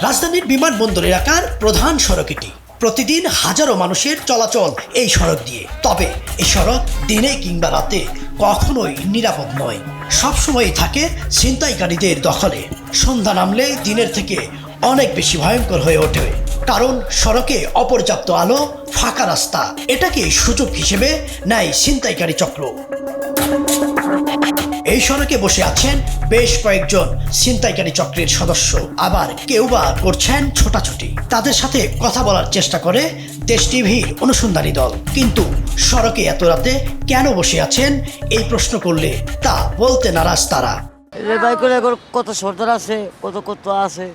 রাজধানীর বিমানবন্দর এলাকার প্রধান সড়ক এটি। প্রতিদিন হাজারো মানুষের চলাচল এই সড়ক দিয়ে। তবে এই সড়ক দিনে কিংবা রাতে কখনোই নিরাপদ নয়। সবসময়ই থাকে ছিনতাইকারীদের দখলে। সন্ধ্যা নামলে দিনের থেকে অনেক বেশি ভয়ঙ্কর হয়ে ওঠে, কারণ সড়কে অপর্যাপ্ত আলো, ফাঁকা রাস্তা এটাকে সুযোগ হিসেবে নেয় ছিনতাইকারী চক্র। এই সড়কে বসে আছেন বেশ কয়েকজন ছিনতাইকারী চক্রের সদস্য, আবার কেউ বা করছেন ছোটাছুটি। তাদের সাথে কথা বলার চেষ্টা করে দেশ টিভির অনুসন্ধানী দল। কিন্তু সড়কে এত রাতে কেন বসে আছেন এই প্রশ্ন করলে তা বলতে নারাজ তারা। ভাই করে কত সর্দার আছে, কত কত আছে,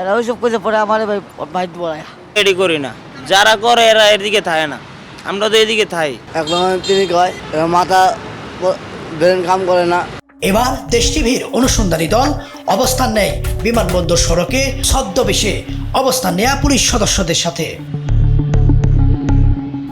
এরা ওইসব করে পরে আমার ভাই বাইট বলায় রেডি করি না, যারা করে এরা এদিকে থাকে না, আমরা তো এদিকে থাই। একদম তিনি কয় মাথা ব্রেন কাম করে না। এবার দেশ টিভির অনুসন্ধানী দল অবস্থান নেয় বিমানবন্দর সড়কে ছদ্মবেশে অবস্থান নেয়া পুলিশ সদস্যদের সাথে।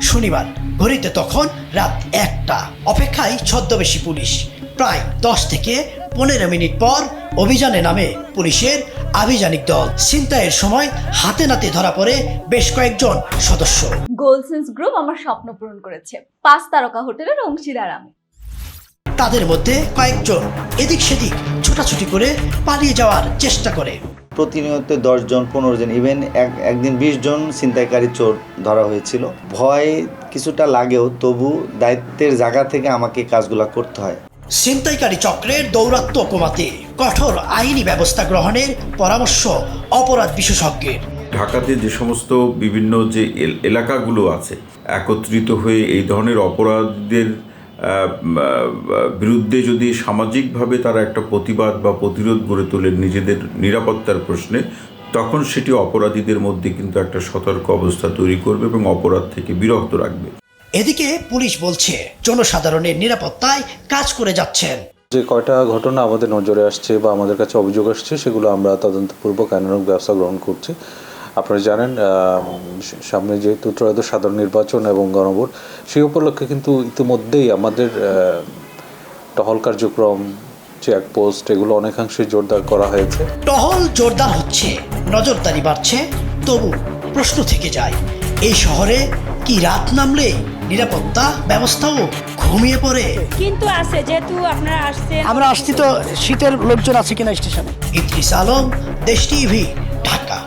শনিবার ঘড়িতে তখন রাত 1টা। অপেক্ষায় ছদ্মবেশী পুলিশ। প্রায় 10 থেকে 15 মিনিট পর অভিযানে নামে পুলিশের আভিযানিক দল। ছিনতাইয়ের সময় হাতে নাতে ধরা পড়ে বেশ কয়েকজন সদস্য। গোলসেন্স গ্রুপ আমার স্বপ্ন পূরণ করেছে। 5 তারকা হোটেলের অংশীদার আমি। তাদের মধ্যে কয়েকজন এদিক সেদিক ছোটাছুটি করে পালিয়ে যাওয়ার চেষ্টা করে। প্রতিনিয়ত 10 জন 15 জন ইভেন একদিন 20 জন ছিনতাইকারী চোর ধরা হয়েছিল। ভয় কিছুটা লাগেও তবু দায়িত্বের জায়গা থেকে আমাকে কাজগুলো করতে হয়। ছিনতাইকারী চক্রের দৌরাত্ম্য কমাতে কঠোর আইনি ব্যবস্থা গ্রহণের পরামর্শ অপরাধ বিশেষজ্ঞের। ঢাকাতে যে সমস্ত বিভিন্ন যে এলাকাগুলো আছে, একত্রিত হয়ে এই ধরনের অপরাধীদের বিরুদ্ধে যদি সামাজিকভাবে তারা একটা প্রতিবাদ বা প্রতিরোধ গড়ে তোলে নিজেদের নিরাপত্তার প্রশ্নে, তখন সেটি অপরাধীদের মধ্যে কিন্তু একটা সতর্ক অবস্থা তৈরি করবে এবং অপরাধ থেকে বিরত রাখবে। এদিকে পুলিশ বলছে জনসাধারণের নিরাপত্তায় কাজ করে যাচ্ছেন। যে কয়টা ঘটনা আমাদের নজরে আসছে বা আমাদের কাছে অভিযোগ আসছে সেগুলো আমরা তদন্তপূর্বক আইনানুগ ব্যবস্থা গ্রহণ করছি। আপনারা জানেন সামনে যেহেতু ত্রয়োদশ সাধারণ নির্বাচন এবং গণভোট, সেই উপলক্ষে কিন্তু ইতিমধ্যেই আমাদের টহল কার্যক্রম, চেকপোস্ট এগুলো অনেকাংশে জোরদার করা হয়েছে। টহল জোরদার হচ্ছে, নজরদারি বাড়ছে, তবু প্রশ্ন থেকে যায় এই শহরে কি রাত নামলে নিরাপত্তা ব্যবস্থাও ঘুমিয়ে পড়ে? কিন্তু আছে, যেহেতু আপনারা আসছে, আমরা আসছি তো শীতের লোকজন আছে কিনা স্টেশনে। ইদ্রিস আলম, দেশ টিভি, ঢাকা।